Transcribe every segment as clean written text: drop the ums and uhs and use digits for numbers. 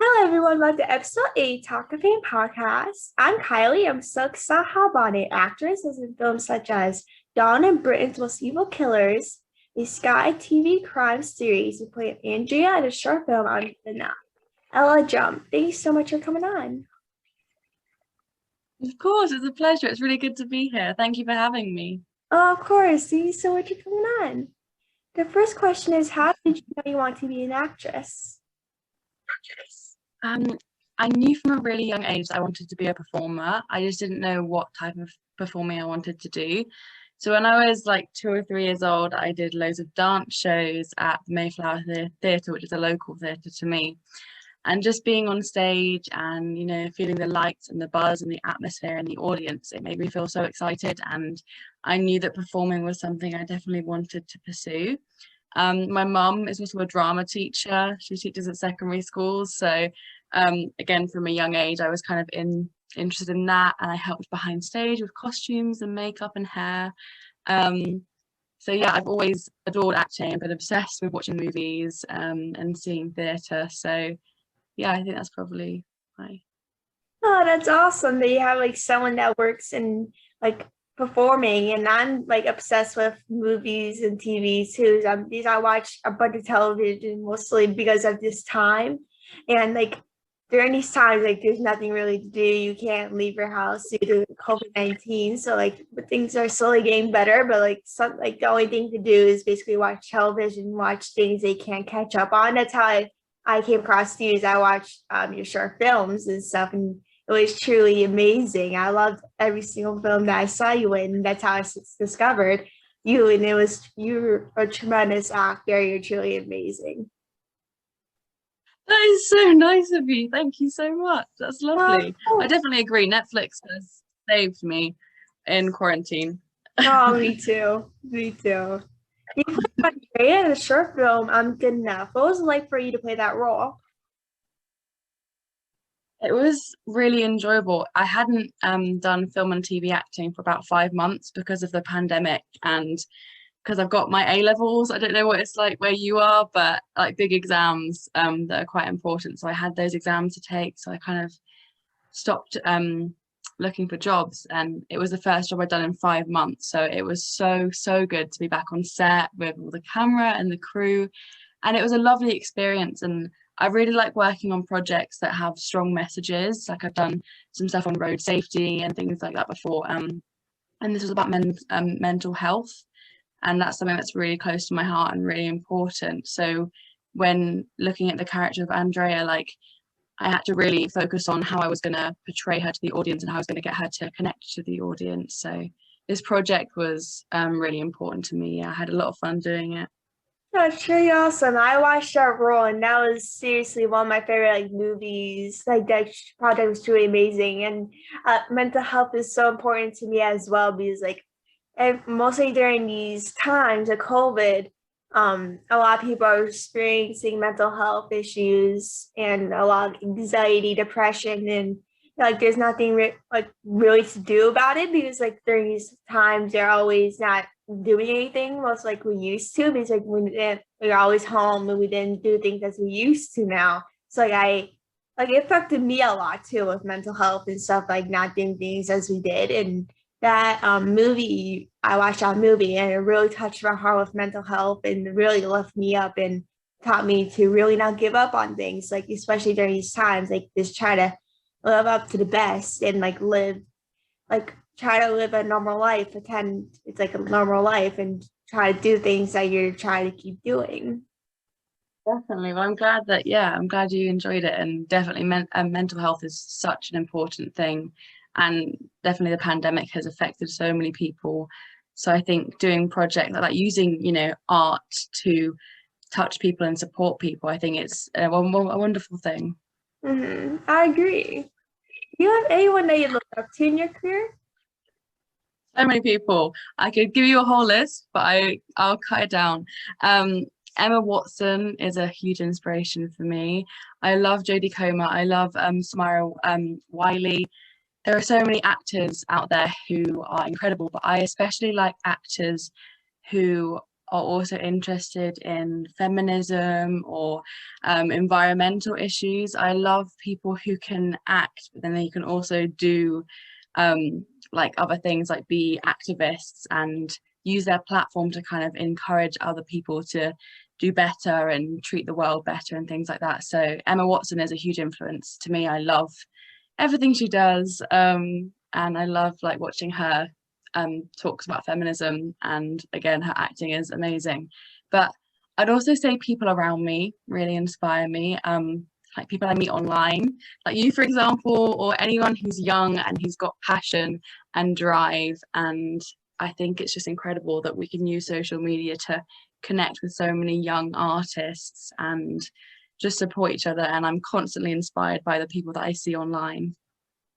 Hello, everyone. Welcome to episode 8 Talkoffamepod podcast. I'm Kylie. I'm so excited about it. Actress is in films such as Dawn and Britain's Most Evil Killers, the Sky TV crime series. We played Andrea in a short film on the now. Ella Jump. Thank you so much for coming on. Of course, it's a pleasure. It's really good to be here. Thank you for having me. Oh, of course. Thank you so much for coming on. The first question is, how did you know you want to be an actress? Um, I knew from a really young age that I wanted to be a performer. I just didn't know what type of performing I wanted to do. So when I was like 2 or 3 years old, I did loads of dance shows at the Mayflower Theatre, which is a local theatre to me. And just being on stage and, feeling the lights and the buzz and the atmosphere and the audience, it made me feel so excited. And I knew that performing was something I definitely wanted to pursue. My mum is also a drama teacher. She teaches at secondary schools. So again, from a young age, I was kind of interested in that, and I helped behind stage with costumes and makeup and hair. So yeah, I've always adored acting, but obsessed with watching movies and seeing theatre. So yeah, I think that's probably my. Oh, that's awesome that you have like someone that works in like performing, and I'm like obsessed with movies and TV too. These I watch a bunch of television mostly because of this time, and like during these times, like there's nothing really to do. You can't leave your house due to COVID-19, so like but things are slowly getting better. But like some like the only thing to do is basically watch television, watch things they can't catch up on. That's how I came across you. Is I watched your short films and stuff, and it was truly amazing. I loved every single film that I saw you in. That's how I discovered you, and you're a tremendous actor. You're truly amazing. That is so nice of you. Thank you so much. That's lovely. I Oh, definitely agree. Netflix has saved me in quarantine. oh, me too. Me too. You played Andrea in a short film. I'm good enough. What was it like for you to play that role? It was really enjoyable. I hadn't done film and TV acting for about 5 months because of the pandemic and because I've got my A levels. I don't know what it's like where you are, but like big exams that are quite important. So I had those exams to take. So I kind of stopped looking for jobs, and it was the first job I'd done in 5 months. So it was so good to be back on set with all the camera and the crew, and it was a lovely experience. And I really like working on projects that have strong messages. Like I've done some stuff on road safety and things like that before. And this was about mental health, and that's something that's really close to my heart and really important. So when looking at the character of Andrea, like I had to really focus on how I was going to portray her to the audience and how I was going to get her to connect to the audience. So this project was really important to me. I had a lot of fun doing it. That's pretty awesome. I watched that role, and that was seriously one of my favorite like movies. Like that project was truly amazing, and mental health is so important to me as well because like, and mostly during these times of COVID, a lot of people are experiencing mental health issues and a lot of anxiety, depression, and like there's nothing like really to do about it because like during these times they're always not doing anything most like we used to because like we're always home and we didn't do things as we used to now. So like I like it affected me a lot too with mental health and stuff like not doing things as we did. And that movie, I watched that movie and it really touched my heart with mental health and really lifted me up and taught me to really not give up on things, like especially during these times, like just try to live up to the best and like live, like try to live a normal life, pretend it's like a normal life and try to do things that you're trying to keep doing. Definitely. Well, I'm glad you enjoyed it. And definitely mental health is such an important thing. And definitely the pandemic has affected so many people. So I think doing projects like that, using, art to touch people and support people, I think it's a wonderful thing. I agree. Do you have anyone that you look up to in your career? So many people. I could give you a whole list, but I'll cut it down. Um, Emma Watson is a huge inspiration for me. I love Jodie Comer. I love Samara Wiley. There are so many actors out there who are incredible, but I especially like actors who are also interested in feminism or environmental issues. I love people who can act, but then they can also do like other things, like be activists and use their platform to kind of encourage other people to do better and treat the world better and things like that. So Emma Watson is a huge influence to me. I love everything she does, and I love like watching her talks about feminism, and again her acting is amazing. But I'd also say people around me really inspire me, like people I meet online, like you for example, or anyone who's young and who's got passion and drive. And I think it's just incredible that we can use social media to connect with so many young artists and just support each other. And I'm constantly inspired by the people that I see online.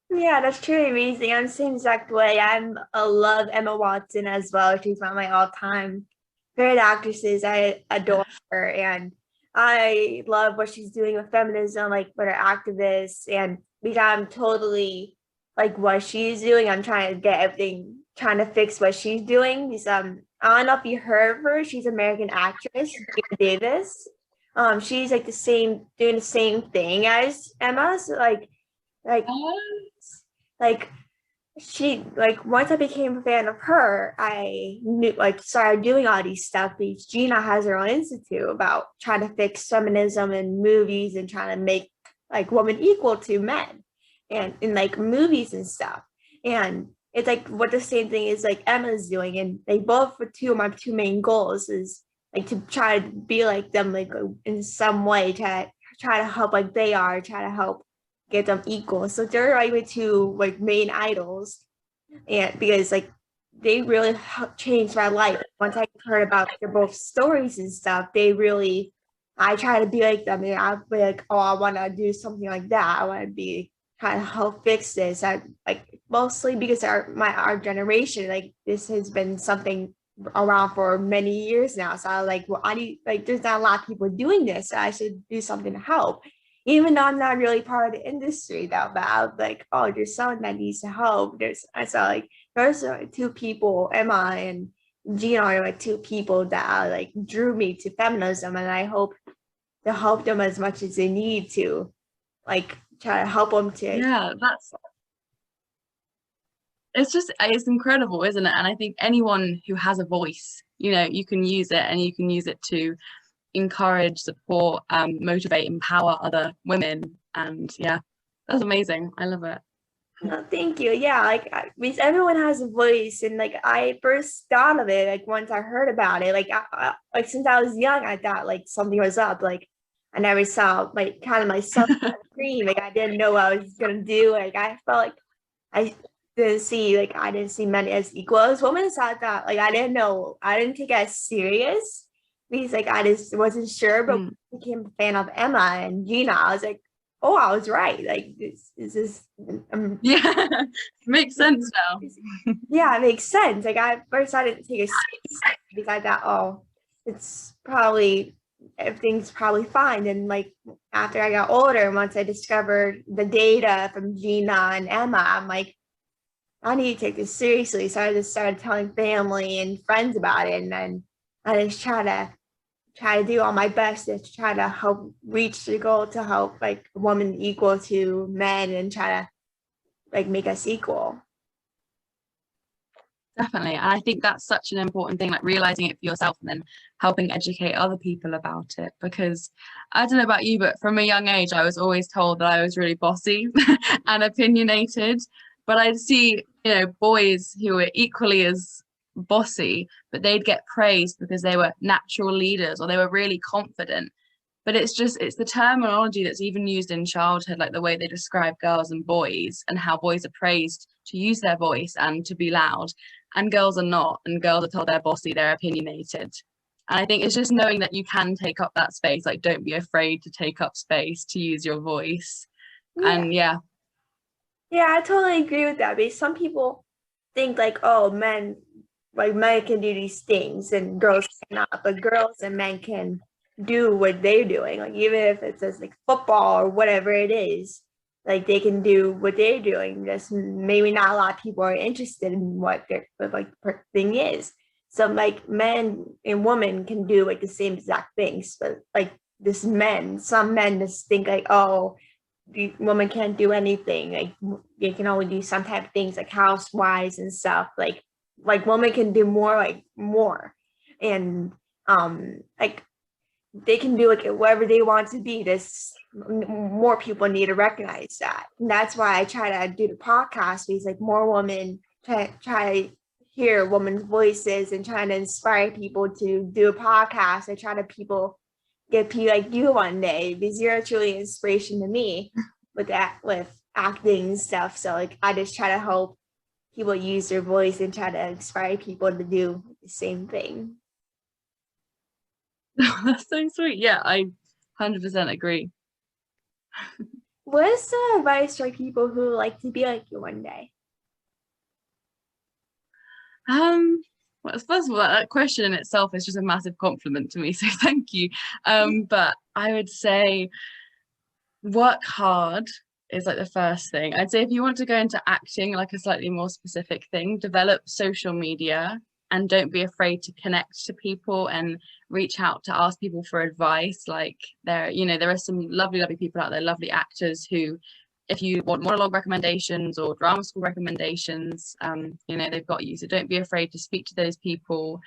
Yeah, that's truly amazing. I'm the same exact way. I love Emma Watson as well. She's one of my all-time favorite actresses. I adore her, and I love what she's doing with feminism, like with her activists. And because I'm totally like what she's doing, I'm trying to get everything, trying to fix what she's doing. Because I don't know if you heard of her. She's an American actress, Gina Davis. She's like doing the same thing as Emma. So like like she like once I became a fan of her, I knew like started doing all these stuff because Gina has her own institute about trying to fix feminism in movies and trying to make like women equal to men and in like movies and stuff. And it's like what the same thing is like Emma's doing. And they both for two of my two main goals is like to try to be like them like in some way, try to help like they are, try to help get them equal. So they're like my two like main idols, and because like they really changed my life. Once I heard about their both stories and stuff, they really I try to be like them, and I'll be like, oh, I want to do something like that. I want to be trying to help fix this. I like mostly because our generation, like this has been something around for many years now. So I was like, well, I need like there's not a lot of people doing this, so I should do something to help. Even though I'm not really part of the industry though, but I was like, oh, there's someone that needs to help. I saw like there's two people, Emma and Gina are like two people that like drew me to feminism, and I hope to help them as much as they need to, like try to help them to. Yeah, it's incredible, isn't it? And I think anyone who has a voice, you can use it, and you can use it to encourage, support, motivate, empower other women. And yeah, that's amazing. I love it. No, thank you. Yeah, like because everyone has a voice, and like I first thought of it like once I heard about it. Like like since I was young, I thought like something was up. Like I never saw like kind of myself on the screen. Like I didn't know what I was gonna do. Like I felt like I I didn't see men as equal as women. So I thought like I didn't know. I didn't take it as serious because like I just wasn't sure. But when I became a fan of Emma and Gina, I was like, oh, I was right. Like this is yeah, makes sense now. Yeah, it makes sense. Like I first I didn't take it seriously because I thought, oh, it's probably everything's probably fine. And like after I got older, once I discovered the data from Gina and Emma, I'm like, I need to take this seriously. So I just started telling family and friends about it, and then I just try to do all my best to try to help reach the goal to help like women equal to men and try to like make us equal. Definitely. And I think that's such an important thing, like realizing it for yourself and then helping educate other people about it. Because I don't know about you, but from a young age, I was always told that I was really bossy and opinionated. But I'd see, boys who were equally as bossy, but they'd get praised because they were natural leaders or they were really confident. But it's the terminology that's even used in childhood, like the way they describe girls and boys and how boys are praised to use their voice and to be loud, and girls are not, and girls are told they're bossy, they're opinionated. And I think it's just knowing that you can take up that space, like don't be afraid to take up space, to use your voice. Yeah. And yeah. Yeah, I totally agree with that because some people think like, oh, men can do these things and girls cannot, but girls and men can do what they're doing. Like even if it's just like football or whatever it is, like they can do what they're doing. Just maybe not a lot of people are interested in what their like thing is. So like men and women can do like the same exact things, but like some men just think like, oh, the woman can't do anything. Like they can only do some type of things like housewives and stuff. Like women can do more, like more. And like they can do like whatever they want to be. This more people need to recognize that. And that's why I try to do the podcast, because like more women try to hear women's voices and trying to inspire people to do a podcast. I try to get people like you one day, because you're truly inspiration to me with that, with acting and stuff. So like I just try to help people use their voice and try to inspire people to do the same thing. That's so sweet. Yeah, I 100% agree. What is the advice for people who like to be like you one day? Well, first of all, that question in itself is just a massive compliment to me, so thank you. But I would say work hard is like the first thing. I'd say if you want to go into acting, like a slightly more specific thing, develop social media and don't be afraid to connect to people and reach out to ask people for advice. Like there are some lovely people out there, lovely actors who, if you want monologue recommendations or drama school recommendations, they've got you. So don't be afraid to speak to those people.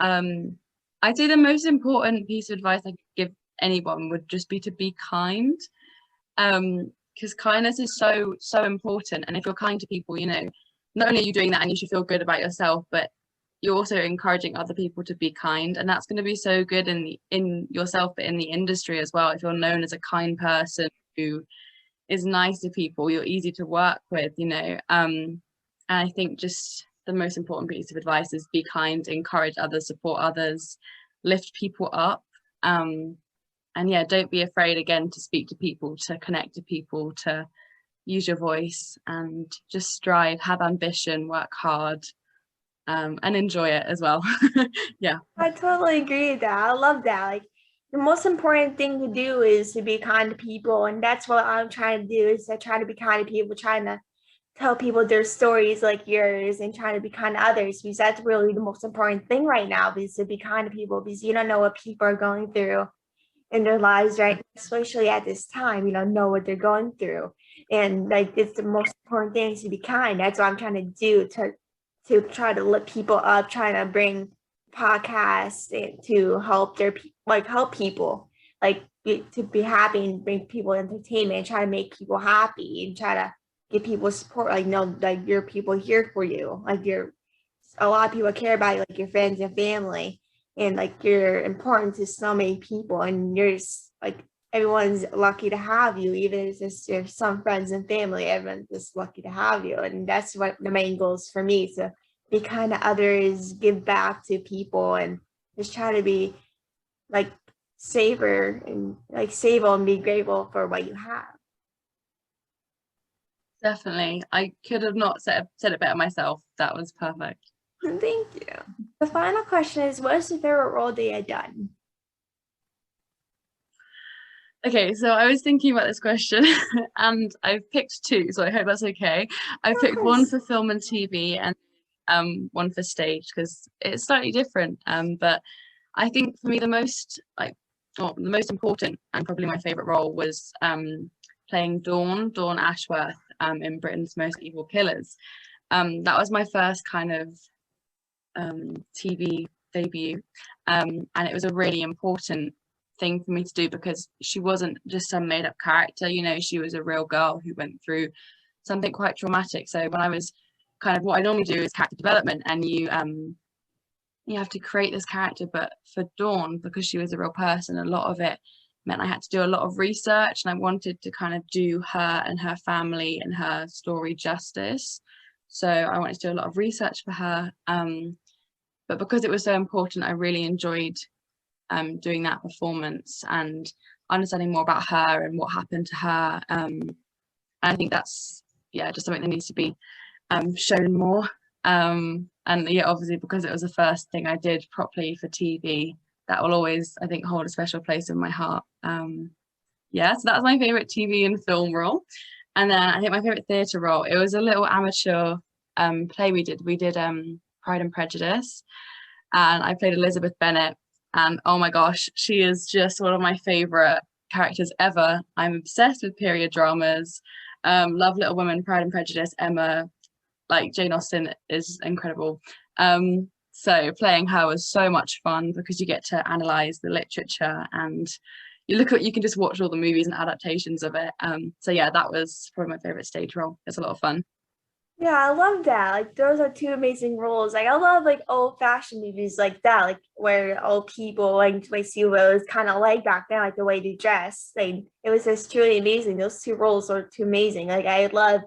I'd say the most important piece of advice I could give anyone would just be to be kind. Because kindness is so important. And if you're kind to people, not only are you doing that and you should feel good about yourself, but you're also encouraging other people to be kind, and that's going to be so good in yourself, but in the industry as well. If you're known as a kind person who is nice to people, you're easy to work with, and I think just the most important piece of advice is be kind, encourage others, support others, lift people up, and yeah, don't be afraid again to speak to people, to connect to people, to use your voice, and just strive, have ambition, work hard, and enjoy it as well. Yeah, I totally agree with that. I love that. Like the most important thing to do is to be kind to people, and that's what I'm trying to do. Is I try to be kind to people, trying to tell people their stories like yours, and trying to be kind to others, because that's really the most important thing right now. Is to be kind to people, because you don't know what people are going through in their lives, right? Especially at this time, you don't know what they're going through, and like it's the most important thing is to be kind. That's what I'm trying to do to try to lift people up, trying to bring podcasts and to help help people to be happy and bring people entertainment and try to make people happy and try to give people support, like know like your people here for you, like a lot of people care about you, like your friends and family, and like you're important to so many people, and you're just like everyone's lucky to have you, even if it's just your some friends and family, everyone's just lucky to have you. And that's what the main goal is for me, to be kind to others, give back to people, and just try to be like savor and like save and be grateful for what you have. definitely. I could have not said it better myself. That was perfect. Thank you. The final question is, what is your favorite role that you had done? Okay, so I was thinking about this question and I've picked two, so I hope that's okay. I picked one for film and TV and one for stage, because it's slightly different. But I think for me the most important and probably my favorite role was playing Dawn Ashworth in Britain's Most Evil Killers. That was my first kind of TV debut, and it was a really important thing for me to do, because she wasn't just some made-up character, she was a real girl who went through something quite traumatic. So when I was kind of, what I normally do is character development, and you have to create this character, but for Dawn, because she was a real person, a lot of it meant I had to do a lot of research, and I wanted to kind of do her and her family and her story justice. So I wanted to do a lot of research for her, but because it was so important, I really enjoyed doing that performance and understanding more about her and what happened to her. And I think that's just something that needs to be shown more. And yeah, obviously because it was the first thing I did properly for TV, that will always, I think, hold a special place in my heart. So that was my favorite TV and film role. And then I think my favorite theatre role, it was a little amateur play we did. We did Pride and Prejudice. and I played Elizabeth Bennet. And oh my gosh, she is just one of my favorite characters ever. I'm obsessed with period dramas. Love Little Women, Pride and Prejudice, Emma, like Jane Austen is incredible. So playing her was so much fun because you get to analyze the literature and you can just watch all the movies and adaptations of it. So yeah, that was probably my favorite stage role. It's a lot of fun. Yeah, I love that. Like those are two amazing roles. Like I love like old fashioned movies like that, like where old people like see what it was kind of like back then, like the way they dress. Like it was just truly amazing. Those two roles are too amazing. Like I love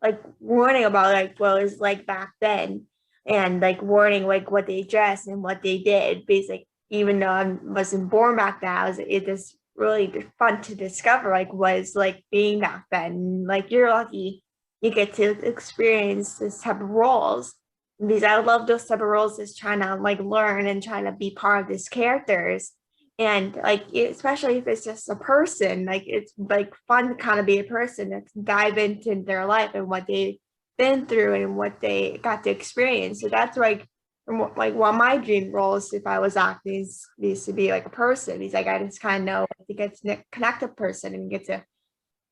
like warning about like what it was like back then and like warning like what they dressed and what they did. Basic, even though I wasn't born back then, it is really fun to discover like what it's like being back then. Like you're lucky you get to experience this type of roles because I love those type of roles is trying to like learn and trying to be part of these characters and like especially if it's just a person like it's like fun to kind of be a person and dive into their life and what they've been through and what they got to experience. So that's like one of my dream roles if I was acting is to be like a person. He's like I just kind of know to get to connect a person and get to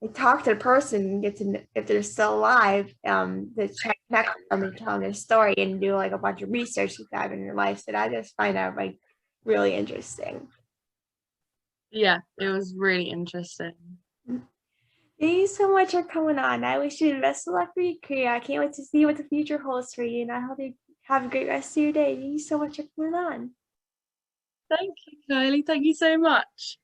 like talk to the person and get to if they're still alive, to try to connect them and tell them their story and do like a bunch of research to dive in their life. So I just find that like really interesting. Yeah, it was really interesting. Thank you so much for coming on. I wish you the best of luck for your career. I can't wait to see what the future holds for you, and I hope you have a great rest of your day. Thank you so much for coming on. Thank you, Kylie. Thank you so much.